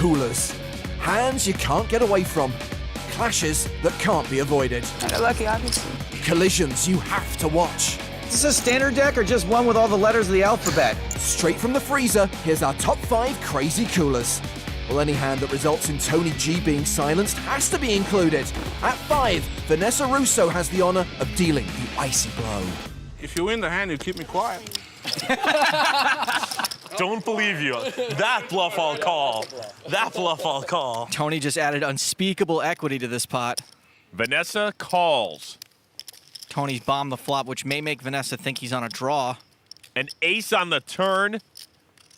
coolers. Hands you can't get away from. Clashes that can't be avoided. I got lucky, obviously. Collisions you have to watch. Is this a standard deck or just one with all the letters of the alphabet? Straight from the freezer, here's our top 5 crazy coolers. Well, any hand that results in Tony G being silenced has to be included. At 5, Vanessa Russo has the honor of dealing the icy blow. If you win the hand, you keep me quiet. Don't believe you. That bluff I'll call. That bluff I'll call. Tony just added unspeakable equity to this pot. Vanessa calls. Tony's bombed the flop, which may make Vanessa think he's on a draw. An ace on the turn.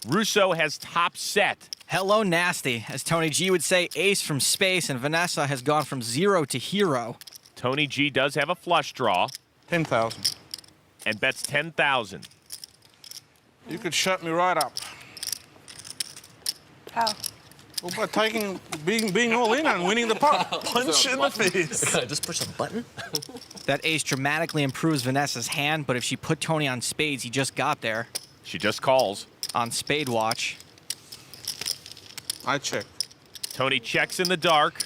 Russo has top set. Hello, nasty. As Tony G would say, ace from space, and Vanessa has gone from 0 to hero. Tony G does have a flush draw 10,000. and bets 10,000. You could shut me right up. How? Well, by being all in and winning the pot. Punch in the face. Just push a button? That ace dramatically improves Vanessa's hand, but if she put Tony on spades, he just got there. She just calls. On spade watch. I check. Tony checks in the dark.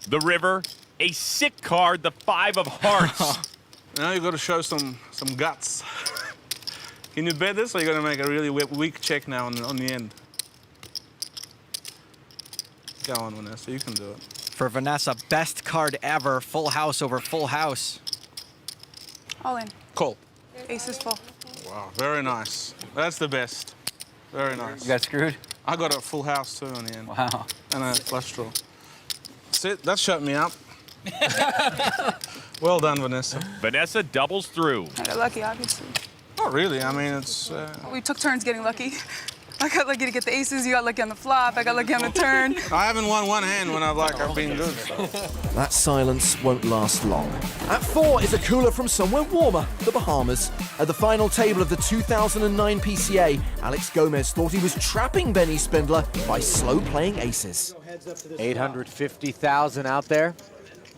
The river. A sick card, the 5 of hearts. Now you got to show some guts. Can you bet this, or you got to make a really weak check now on the end? Go on, Vanessa. You can do it. For Vanessa, best card ever. Full house over full house. All in. Call. Ace is full. Wow, very nice. That's the best. Very nice. You got screwed? I got a full house too on the end. Wow. And a flush draw. See, that shut me up. Well done, Vanessa. Vanessa doubles through. I got lucky, obviously. Not really. I mean, it's. We took turns getting lucky. I got lucky to get the aces. You got lucky on the flop. I got lucky on the turn. I haven't won one hand when I've been good. That silence won't last long. At 4 is a cooler from somewhere warmer, the Bahamas. At the final table of the 2009 PCA, Alex Gomez thought he was trapping Benny Spindler by slow playing aces. 850,000 out there.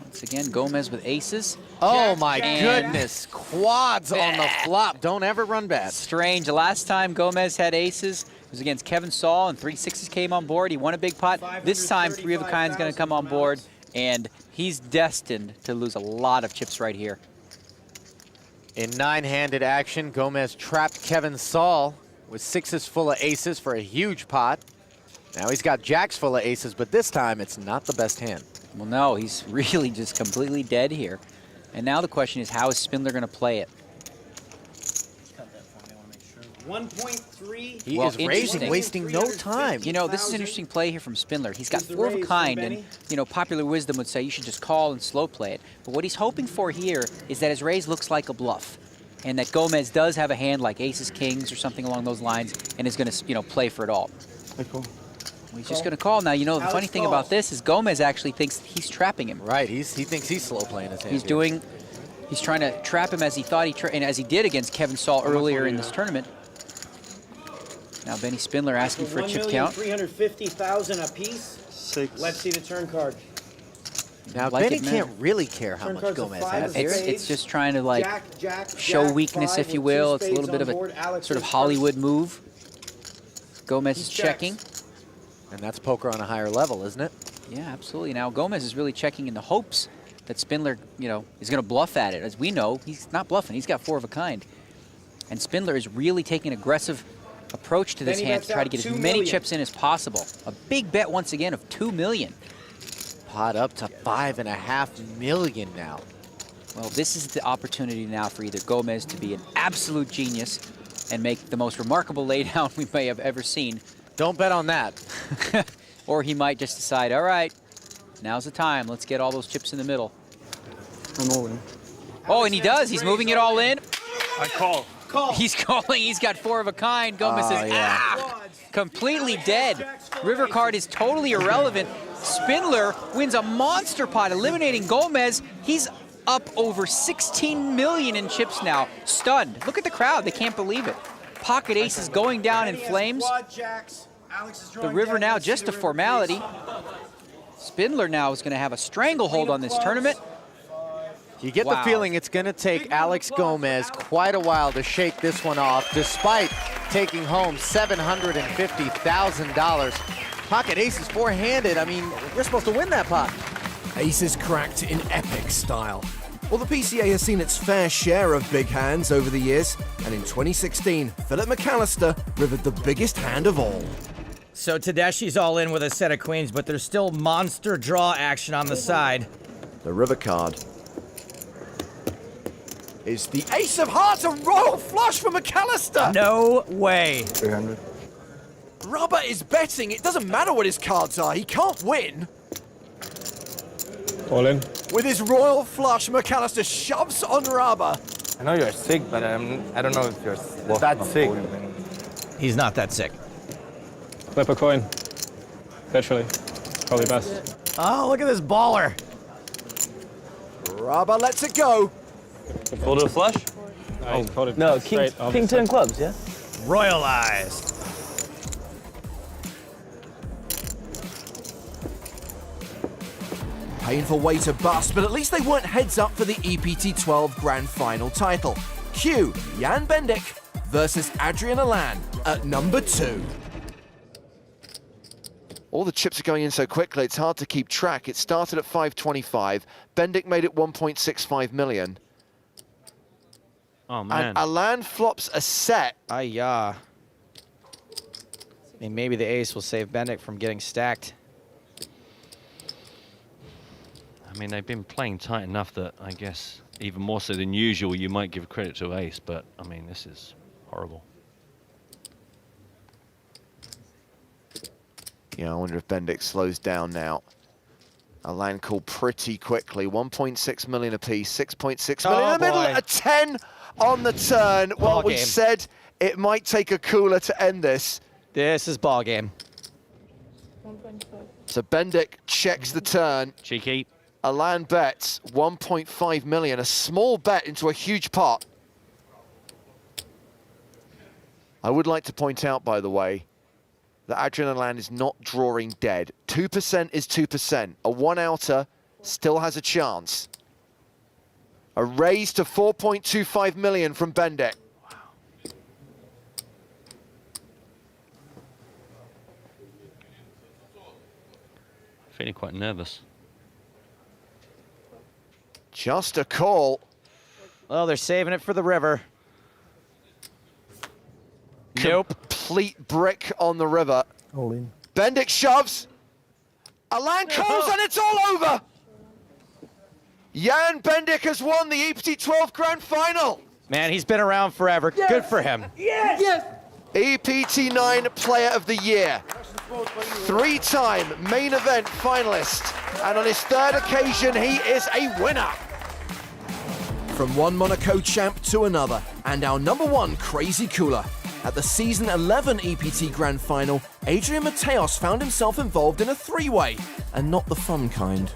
Once again, Gomez with aces. Oh my goodness, quads on the flop. Don't ever run bad. Strange. The last time Gomez had aces was against Kevin Saul, and 3 6s came on board. He won a big pot. This time, 3 of a kind is going to come on board, and he's destined to lose a lot of chips right here. In 9-handed action, Gomez trapped Kevin Saul with 6s full of aces for a huge pot. Now he's got jacks full of aces, but this time it's not the best hand. Well, no, he's really just completely dead here. And now the question is, how is Spindler going to play it? 1.3. He Well, is raising, interesting. wasting no time. You know, this is an interesting play here from Spindler. He's got 4 of a kind, and, you know, popular wisdom would say you should just call and slow play it. But what he's hoping for here is that his raise looks like a bluff, and that Gomez does have a hand like aces, kings, or something along those lines, and is going to, you know, play for it all. Cool. Well, he's just going to call. Now, you know, the funny thing about this is Gomez actually thinks he's trapping him. Right, he thinks he's slow playing his hand. He's trying to trap him as he thought and as he did against Kevin Saul earlier in this tournament. Now Benny Spindler asking for a chip count. 1,350,000 apiece. 6. Let's see the turn card. Now, Like Benny it, man. can't really care how Turn much cards of Gomez 5 has of here. It's just trying to, like, show Jack, weakness, 5 if you with 2 will. It's a little spades bit of on a board. Alex sort of is Hollywood first. move. Gomez is He checks. checking. And that's poker on a higher level, isn't it? Yeah, absolutely. Now Gomez is really checking in the hopes that Spindler, you know, is going to bluff at it. As we know, he's not bluffing. He's got 4 of a kind. And Spindler is really taking an aggressive approach to this Then he hand bets to try to out get as 2 many million. chips in as possible. A big bet once again of $2 million. Pot up to $5.5 million now. Well, this is the opportunity now for either Gomez to be an absolute genius and make the most remarkable laydown we may have ever seen. Don't bet on that. Or he might just decide, all right, now's the time. Let's get all those chips in the middle. I'm all in. Oh, and he does. He's moving it all in. I call. He's calling. He's got 4 of a kind. Gomez says, yeah. ah, completely dead. River card is totally irrelevant. Spindler wins a monster pot, eliminating Gomez. He's up over 16 million in chips now. Stunned. Look at the crowd. They can't believe it. Pocket aces going down in flames. The river now just a formality. Spindler now is going to have a stranglehold on this tournament. You get the Wow. feeling it's going to take Alex Gomez quite a while to shake this one off, despite taking home $750,000. Pocket aces four-handed. I mean, we're supposed to win that pot. Aces cracked in epic style. Well, the PCA has seen its fair share of big hands over the years, and in 2016, Philip McAllister rivered the biggest hand of all. So Tedeschi's all in with a set of queens, but there's still monster draw action on the side. The river card is the ace of hearts, a royal flush for McAllister! No way. 300. Rubber is betting. It doesn't matter what his cards are. He can't win. All in. With his royal flush, McAllister shoves on rubber. I know you're sick, but I don't know if you're that sick. He's not that sick. Flip a coin. Literally. Probably best. Oh, look at this baller. Rubber lets it go. Fold a flush? No, king 10 clubs, yeah? Royalized. Painful way to bust, but at least they weren't heads up for the EPT 12 Grand Final title. Cue Jan Bendik versus Adrian Alan at number 2. All the chips are going in so quickly, it's hard to keep track. It started at 525. Bendik made it 1.65 million. Oh, man. And Alan flops a set. I mean, maybe the ace will save Bendik from getting stacked. I mean, they've been playing tight enough that I guess even more so than usual, you might give credit to ace, but I mean, this is horrible. Yeah, I wonder if Bendik slows down now. Alan called pretty quickly. 1.6 million apiece, 6.6 million in the middle, a 10 on the turn. Well, we said it might take a cooler to end this. This is ball game. So Bendik checks the turn. Cheeky. Alan bets 1.5 million, a small bet into a huge pot. I would like to point out, by the way, that Adrian Alan is not drawing dead. 2% is 2%. A one-outer still has a chance. A raise to 4.25 million from Bendik. Feeling quite nervous. Just a call. Well, they're saving it for the river. Nope. Complete brick on the river. All in. Bendik shoves. Alan calls and it's all over. Jan Bendik has won the EPT 12 Grand Final. Man, he's been around forever. Yes. Good for him. Yes! Yes! EPT 9 Player of the Year. 3-time main event finalist. And on his third occasion, he is a winner. From one Monaco champ to another, and our number 1 crazy cooler. At the season 11 EPT Grand Final, Adrian Mateos found himself involved in a 3-way, and not the fun kind.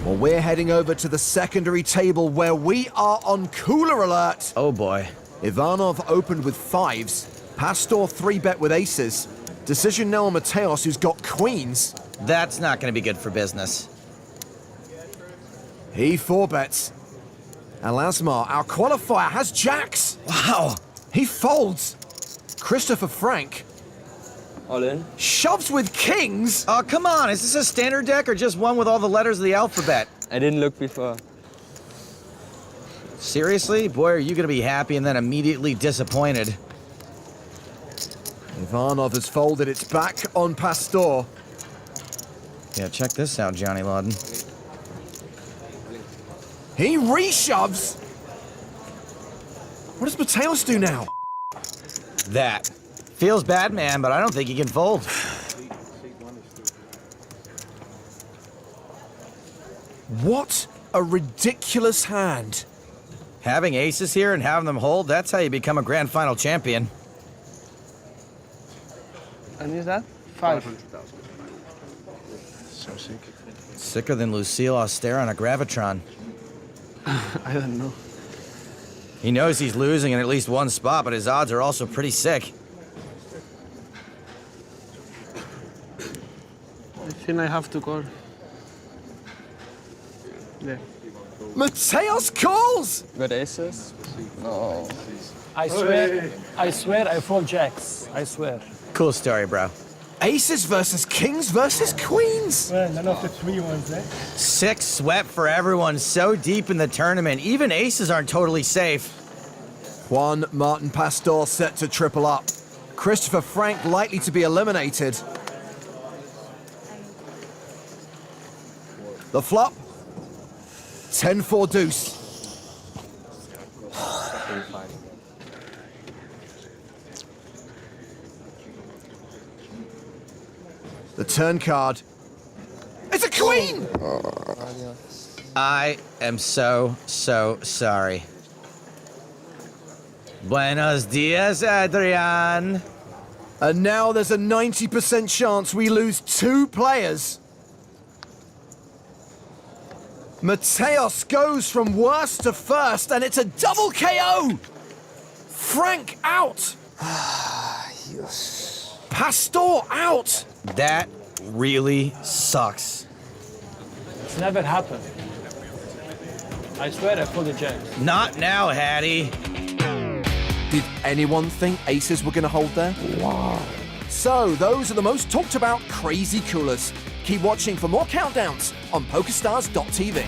Well, we're heading over to the secondary table where we are on cooler alert. Oh boy. Ivanov opened with 5s, Pastor 3-bet with aces. Decision now on Mateos, who's got queens. That's not going to be good for business. He 4-bets. And Lasmar, our qualifier, has jacks. Wow. He folds. Christopher Frank All in. shoves with kings. Oh, come on. Is this a standard deck or just one with all the letters of the alphabet? I didn't look before. Seriously? Boy, are you going to be happy and then immediately disappointed. Ivanov has folded. It's back on Pastor. Yeah, check this out, Johnny Lawden. He reshoves. What does Mateos do now? That. Feels bad, man, but I don't think he can fold. What a ridiculous hand. Having aces here and having them hold, that's how you become a grand final champion. And is that? 5. So sick. Sicker than Lucille Auster on a Gravitron. I don't know. He knows he's losing in at least one spot, but his odds are also pretty sick. I think I have to call. There. Mateos calls. Got aces? I swear I fold jacks. I swear. Cool story, bro. Aces versus kings versus queens. Well, none of the 3 ones, eh? Six swept for everyone so deep in the tournament. Even aces aren't totally safe. Juan Martin Pastor set to triple up. Christopher Frank likely to be eliminated. The flop. 10-4 deuce. The turn card. It's a queen! I am so sorry. Buenos dias, Adrian. And now there's a 90% chance we lose 2 players. Mateos goes from worst to first, and it's a double KO! Frank out! Pastor out! That really sucks. It's never happened. I swear I pulled the jacks. Not now, Hattie. Did anyone think aces were going to hold there? Wow. So, those are the most talked about crazy coolers. Keep watching for more countdowns on PokerStars.tv.